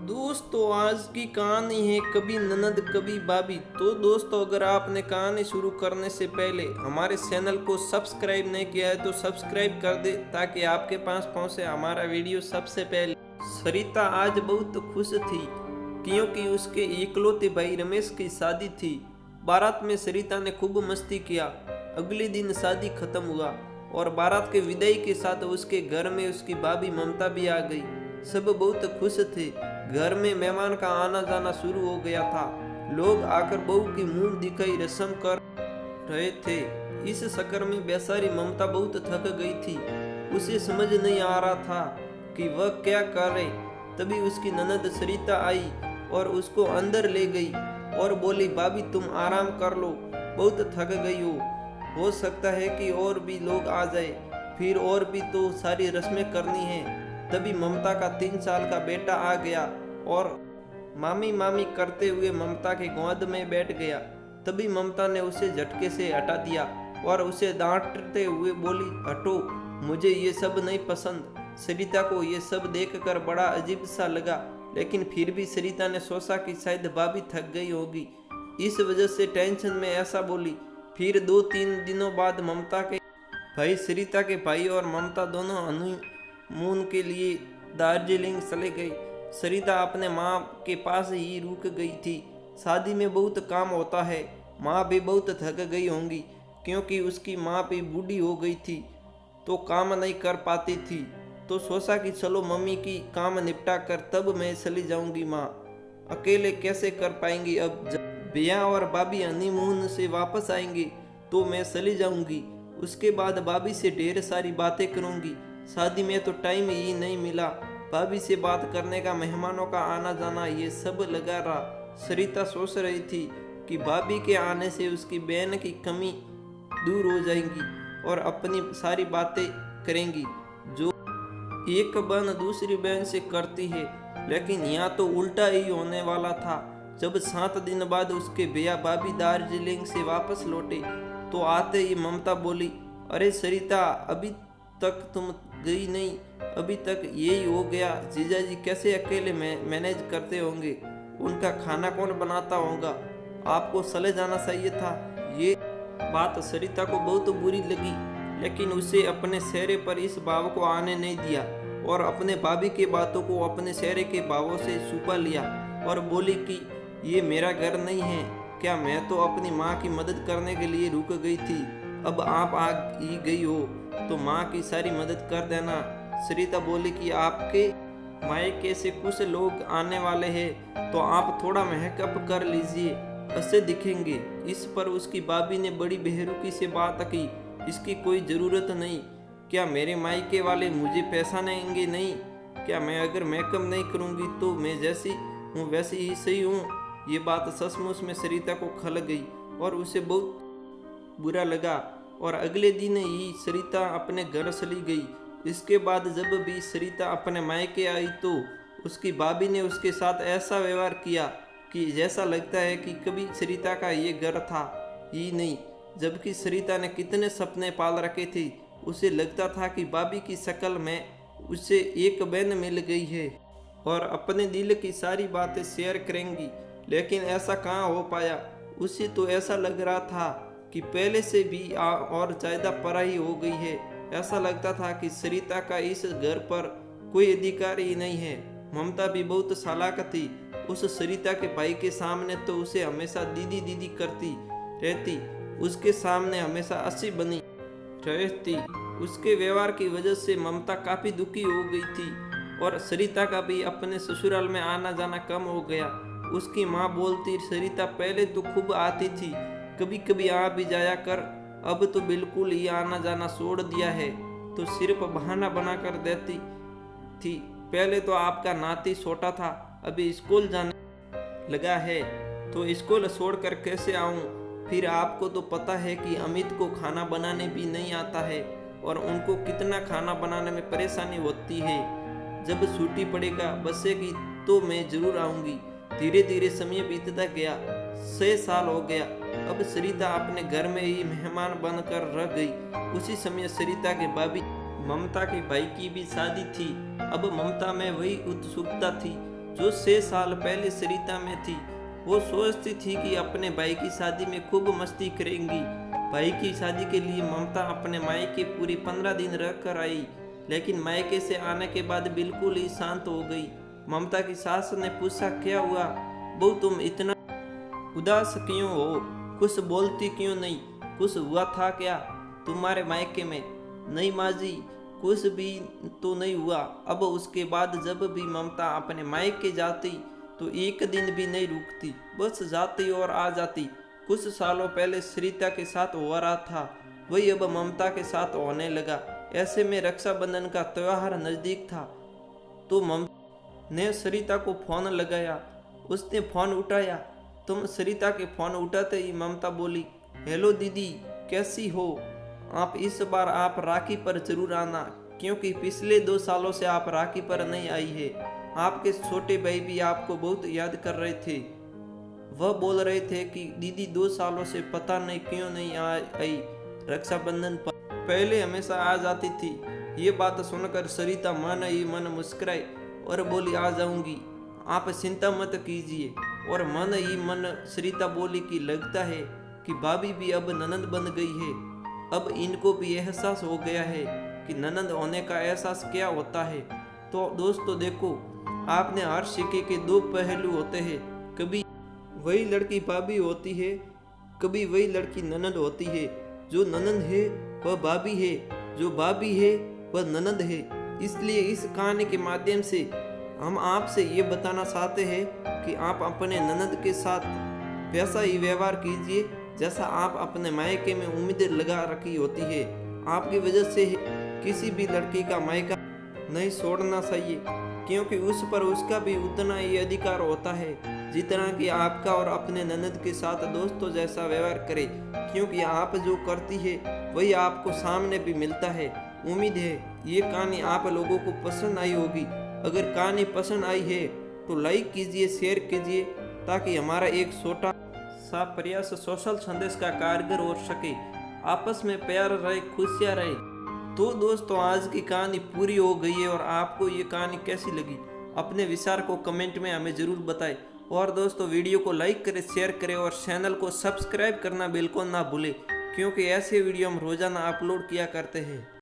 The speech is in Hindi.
दोस्तों आज की कहानी है कभी ननद कभी भाभी। तो दोस्तों अगर आपने कहानी शुरू करने से पहले हमारे चैनल को सब्सक्राइब नहीं किया है तो सब्सक्राइब कर दे ताकि आपके पास पहुंचे हमारा वीडियो सबसे पहले। सरिता आज बहुत खुश थी क्योंकि उसके इकलौते भाई रमेश की शादी थी। बारात में सरिता ने खूब मस्ती किया। अगले दिन शादी खत्म हुआ और बारात के विदाई के साथ उसके घर में उसकी भाभी ममता भी आ गई। सब बहुत खुश थे। घर में मेहमान का आना जाना शुरू हो गया था। लोग आकर बहू की मुंह दिखाई रस्म कर रहे थे। इस चक्कर में बेचारी ममता बहुत थक गई थी। उसे समझ नहीं आ रहा था कि वह क्या करे। तभी उसकी ननद सरिता आई और उसको अंदर ले गई और बोली, भाभी तुम आराम कर लो, बहुत थक गई हो सकता है कि और भी लोग आ जाए, फिर और भी तो सारी रस्में करनी है। तभी ममता का 3 साल का बेटा आ गया और मामी मामी करते हुए ममता के गोद में बैठ गया। तभी ममता ने उसे झटके से हटा दिया और उसे डांटते हुए बोली, हटो, मुझे ये सब नहीं पसंद। सरिता को ये सब देखकर बड़ा अजीब सा लगा, लेकिन फिर भी सरिता ने सोचा कि शायद भाभी थक गई होगी, इस वजह से टेंशन में ऐसा बोली। फिर 2-3 दिनों बाद ममता के भाई सरिता के भाई और ममता दोनों हनीमून के लिए दार्जिलिंग चले गए। सरिता अपने माँ के पास ही रुक गई थी। शादी में बहुत काम होता है। माँ भी बहुत थक गई होंगी क्योंकि उसकी माँ भी बूढ़ी हो गई थी तो काम नहीं कर पाती थी। तो सोचा कि चलो मम्मी की काम निपटा कर तब मैं चली जाऊंगी। माँ अकेले कैसे कर पाएंगी। अब जब भैया और भाभी हनीमून से वापस आएंगे तो मैं चली जाऊंगी। उसके बाद भाभी से ढेर सारी बातें करूंगी। शादी में तो टाइम ही नहीं मिला भाभी से बात करने का, मेहमानों का आना जाना ये सब लगा रहा। सरिता सोच रही थी कि भाभी के आने से उसकी बहन की कमी दूर हो जाएगी और अपनी सारी बातें करेंगी जो एक बहन दूसरी बहन से करती है। लेकिन यहाँ तो उल्टा ही होने वाला था। जब 7 दिन बाद उसके भैया भाभी दार्जिलिंग से वापस लौटे तो आते ही ममता बोली, अरे सरिता, अभी तक तुम गई नहीं, अभी तक यही हो गया। जीजाजी कैसे अकेले मैनेज करते होंगे, उनका खाना कौन बनाता होगा, आपको चले जाना चाहिए था। ये बात सरिता को बहुत बुरी लगी, लेकिन उसे अपने चेहरे पर इस भाव को आने नहीं दिया और अपने भाभी की बातों को अपने चेहरे के भावों से छुपा लिया और बोली कि ये मेरा घर नहीं है क्या, मैं तो अपनी माँ की मदद करने के लिए रुक गई थी, अब आप आ ही गई हो तो माँ की सारी मदद कर देना। सरिता बोली कि आपके मायके से कुछ लोग आने वाले हैं तो आप थोड़ा मेकअप कर लीजिए, अच्छे दिखेंगे। इस पर उसकी भाभी ने बड़ी बेरुखी से बात की, इसकी कोई ज़रूरत नहीं। क्या मेरे मायके वाले मुझे पैसा देंगे नहीं क्या, मैं अगर मेकअप नहीं करूँगी तो मैं जैसी हूँ वैसी ही सही हूँ। ये बात सचमुच में सरिता को खल गई और उसे बहुत बुरा लगा और अगले दिन ही सरिता अपने घर चली गई। इसके बाद जब भी सरिता अपने मायके आई तो उसकी भाभी ने उसके साथ ऐसा व्यवहार किया कि जैसा लगता है कि कभी सरिता का ये घर था ही नहीं। जबकि सरिता ने कितने सपने पाल रखे थे, उसे लगता था कि भाभी की शक्ल में उसे एक बहन मिल गई है और अपने दिल की सारी बातें शेयर करेंगी, लेकिन ऐसा कहाँ हो पाया। उसे तो ऐसा लग रहा था कि पहले से भी और ज़्यादा पराई हो गई है। ऐसा लगता था कि सरिता का इस घर पर कोई अधिकार ही नहीं है। ममता भी बहुत चालाक थी। उस सरिता के भाई के सामने तो उसे हमेशा दीदी दीदी करती रहती, उसके सामने हमेशा अस्सी बनी रहती। उसके व्यवहार की वजह से ममता काफ़ी दुखी हो गई थी और सरिता का भी अपने ससुराल में आना जाना कम हो गया। उसकी माँ बोलती, सरिता पहले तो खूब आती थी, कभी कभी आ भी जाया कर, अब तो बिल्कुल ही आना जाना छोड़ दिया है, तो सिर्फ बहाना बना कर देती थी। पहले तो आपका नाती छोटा था, अभी स्कूल जाने लगा है तो स्कूल छोड़कर कैसे आऊँ। फिर आपको तो पता है कि अमित को खाना बनाने भी नहीं आता है और उनको कितना खाना बनाने में परेशानी होती है। जब छुट्टी पड़ेगा बच्चे की तो मैं ज़रूर आऊँगी। धीरे धीरे समय बीतता गया। 6 साल हो गया। अब सरिता अपने घर में ही मेहमान बनकर रह गई। उसी समय सरिता के भाभी ममता के भाई की भी शादी थी। अब ममता में वही उत्सुकता थी जो 6 साल पहले सरिता में थी। वो सोचती थी कि अपने भाई की शादी में खूब मस्ती करेंगी। भाई की शादी के लिए ममता अपने मायके पूरे 15 दिन रह कर आई, लेकिन मायके से आने के बाद बिल्कुल ही शांत हो गई। ममता की सास ने पूछा, क्या हुआ बहू, तुम इतना उदास क्यों हो? कुछ बोलती क्यों नहीं? कुछ हुआ था क्या तुम्हारे मायके में? नहीं माँ जी, कुछ भी तो नहीं हुआ। अब उसके बाद जब भी ममता अपने मायके जाती तो एक दिन भी नहीं रुकती, बस जाती और आ जाती। कुछ सालों पहले सरिता के साथ हो रहा था, वही अब ममता के साथ होने लगा। ऐसे में रक्षाबंधन का त्योहार नजदीक था, तो ममता ने सरिता को फोन लगाया। उसने फोन उठाया। तुम सरिता के फोन उठाते ही ममता बोली, हेलो दीदी, कैसी हो आप? इस बार आप राखी पर जरूर आना, क्योंकि पिछले 2 सालों से आप राखी पर नहीं आई है। आपके छोटे भाई भी आपको बहुत याद कर रहे थे। वह बोल रहे थे कि दीदी 2 सालों से पता नहीं क्यों नहीं आई रक्षाबंधन पर, पहले हमेशा आ जाती थी। ये बात सुनकर सरिता मन ही मन मुस्कुराई और बोली, आ जाऊंगी, आप चिंता मत कीजिए। और मन ही मन सरिता बोली कि लगता है कि भाभी भी अब ननद बन गई है। अब इनको भी एहसास हो गया है कि ननद होने का एहसास क्या होता है। तो दोस्तों देखो, आपने हर सिक्के के 2 पहलू होते हैं। कभी वही लड़की भाभी होती है, कभी वही लड़की ननद होती है। जो ननद है वह भाभी है, जो भाभी है वह ननद है। इसलिए इस कहानी के माध्यम से हम आपसे ये बताना चाहते हैं कि आप अपने ननद के साथ वैसा ही व्यवहार कीजिए जैसा आप अपने मायके में उम्मीदें लगा रखी होती है। आपकी वजह से किसी भी लड़की का मायका नहीं छोड़ना चाहिए, क्योंकि उस पर उसका भी उतना ही अधिकार होता है जितना कि आपका। और अपने ननद के साथ दोस्तों जैसा व्यवहार करें, क्योंकि आप जो करती है वही आपको सामने भी मिलता है। उम्मीद है ये कहानी आप लोगों को पसंद आई होगी। अगर कहानी पसंद आई है तो लाइक कीजिए, शेयर कीजिए, ताकि हमारा एक छोटा सा प्रयास सोशल संदेश का कारगर हो सके। आपस में प्यार रहे, खुशियाँ रहे। तो दोस्तों आज की कहानी पूरी हो गई है, और आपको ये कहानी कैसी लगी अपने विचार को कमेंट में हमें ज़रूर बताएं। और दोस्तों वीडियो को लाइक करें, शेयर करें और चैनल को सब्सक्राइब करना बिल्कुल ना भूलें, क्योंकि ऐसे वीडियो हम रोज़ाना अपलोड किया करते हैं।